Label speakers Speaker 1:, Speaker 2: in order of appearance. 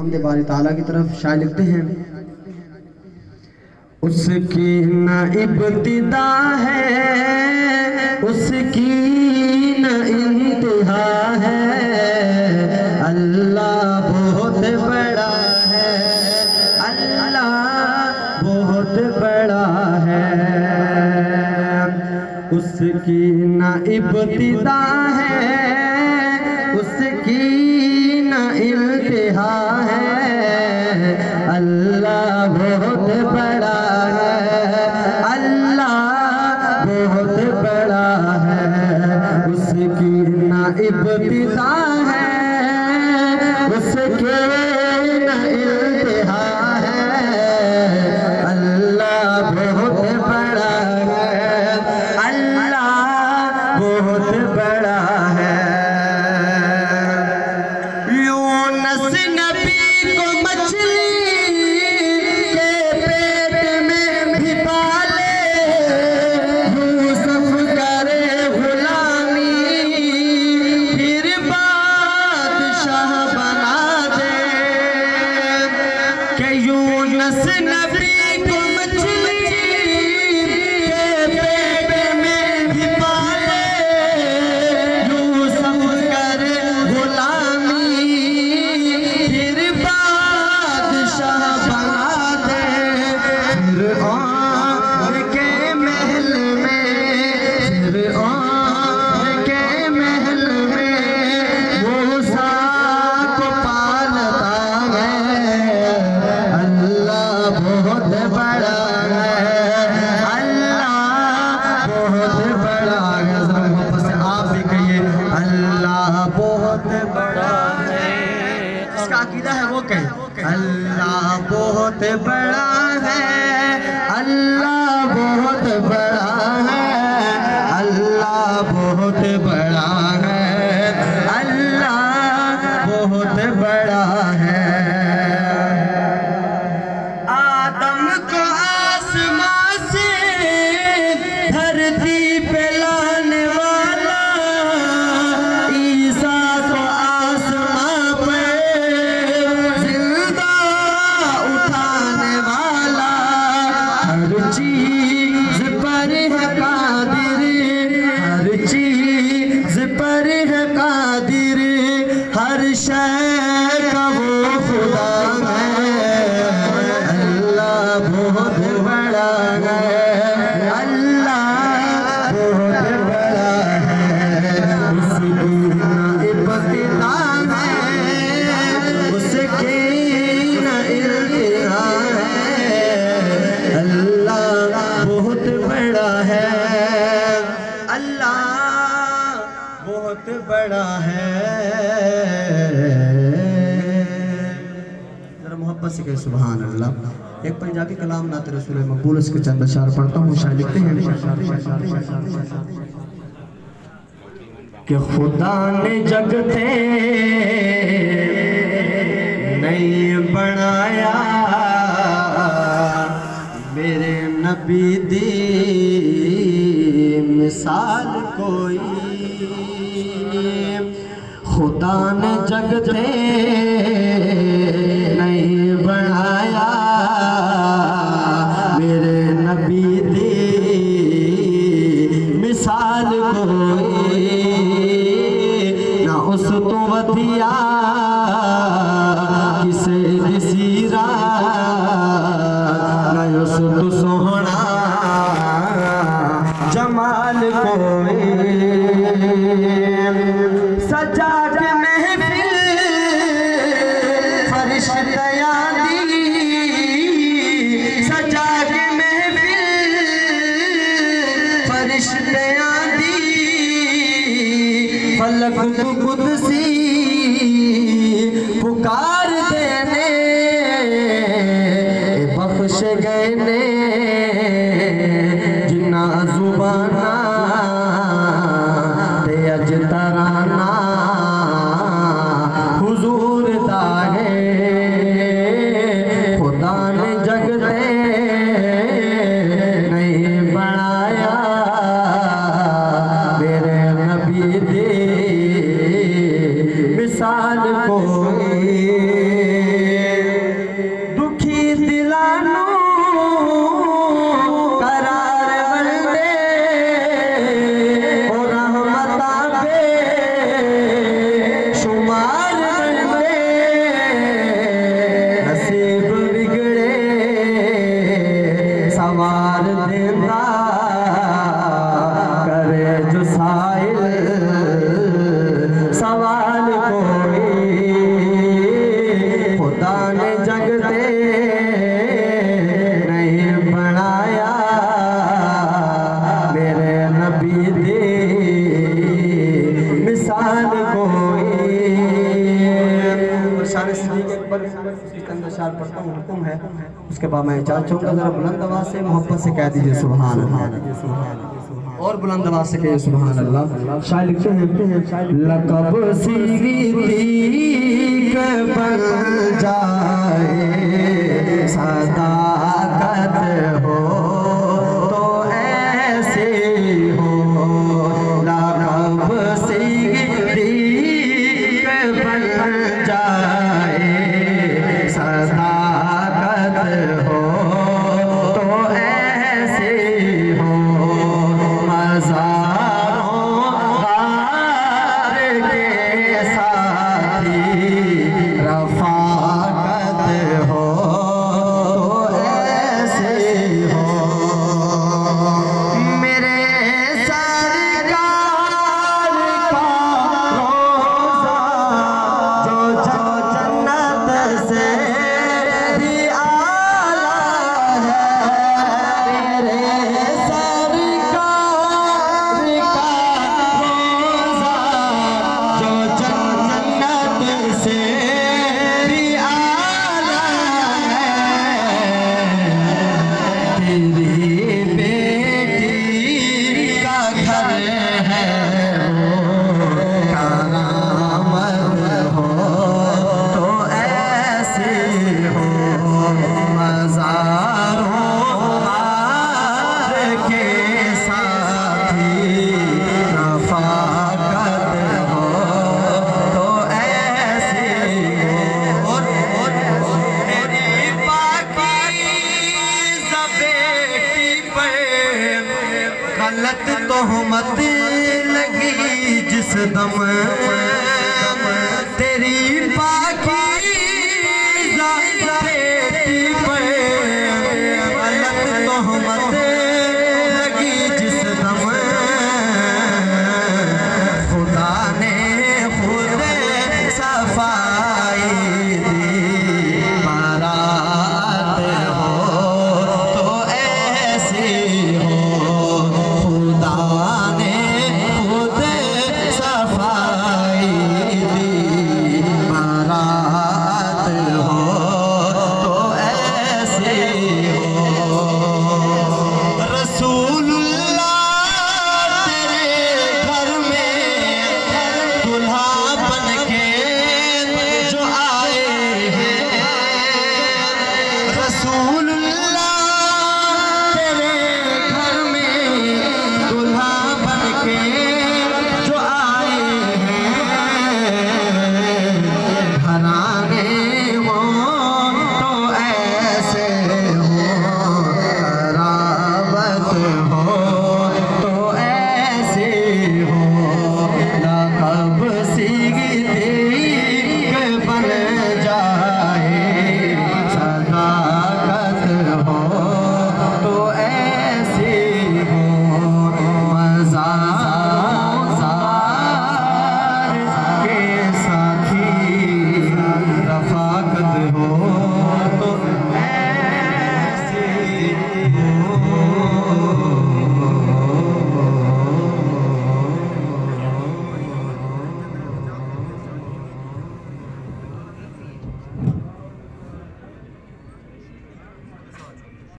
Speaker 1: हमदे बारी ताला की तरफ। शायर लिखते हैं, उसकी न इब्तिदा है, उसकी न इंतहा है, अल्लाह बहुत बड़ा है, अल्लाह बहुत बड़ा है। उसकी न इब्तिदा है, उसकी न इंतहा है, अल्लाह बहुत बड़ा है, अल्लाह बहुत बड़ा है। उसकी न इब्तिदा है, उसके न इंतहा है, अल्लाह बहुत बड़ा है, अल्लाह बहुत बड़ा है। यूनुस नबी को मछली के पेट में भी पाले, यूसुफ करे गुलामी फिर बादशाह बना दे। कि यूनुस नबी को मछली के पेट में भी पाले, यूसुफ करे गुलामी फिर बादशाह बना दे। फिरऔन के महल में, फिरऔन के महल में मूसा को पालता है, अल्लाह बहुत बड़ा है, अल्लाह बहुत बड़ा है। जरा वापस से आप भी कहिए, अल्लाह बहुत बड़ा है। इसका अकीदा है वो कहे, अल्लाह बहुत बड़ा है, अल्लाह बहुत बड़ा है, अल्लाह बहुत बड़ा है, अल्लाह बहुत बड़ा है। आदम को आसमां से धरती पे लाने वाला, ईसा को आसमां पे जिंदा उठाने वाला, हर चीज पर है कादिर, हर चीज पर है कादिर, हर शय का वो खुदा है, अल्लाह बहुत बड़ा है, अल्लाह बहुत बड़ा है। उसकी न इब्तिदा है, उसकी न इंतहा है, अल्लाह बहुत बड़ा है, अल्लाह बहुत बड़ा है। जरा मोहब्बत से कहे सुभान अल्लाह। एक पंजाबी कलाम नात रसूल मकबूल, इसके चंद अशार पढ़ता हूँ। शायर लिखते हैं कि खुदा ने जग थे नहीं बनाया, मेरे नबी दी मिसाल कोई, खुदा ने जग थे नहीं बनाया, मेरे नबी दी मिसाल कोई, ना उस तो वधिया किसे दिसीरा, ना उस तो सोहना जमाल कोई। सजा के महफिल शान सिद्दीक़ अकबर उसकी चंद अशआर पढ़ता हूँ, हुक्म है। उसके बाद मैं इजाज़त चाहूँगा, ज़रा बुलंद आवाज़ से मोहब्बत से कह दीजिए सुभान अल्लाह, और बुलंद आवाज़ से कहिए सुभान अल्लाह। शायर लिखते हैं लक़ब सिद्दीक़ बन जाए सदाकत हो तो ऐसे हो, लक़ब सिद्दीक़ बन जाए सदाकत हो तो ऐसे हो, मज़ारों गार के साथी रफ़ाकत हो तो ऐसे हो, मेरे सरकार का रोज़ा जो जन्नत से भी आला है, मेरे सरकार का रोज़ा जो जन्नत से भी आला है, तेरी बेटी का घर है वो करामत हो तो ऐसे हो, मज़ारों गार के साथी रफ़ाकत हो तो ऐसे हो, मेरी पाकीज़ा बेटी पे गलत तोहमत लगी जिस दम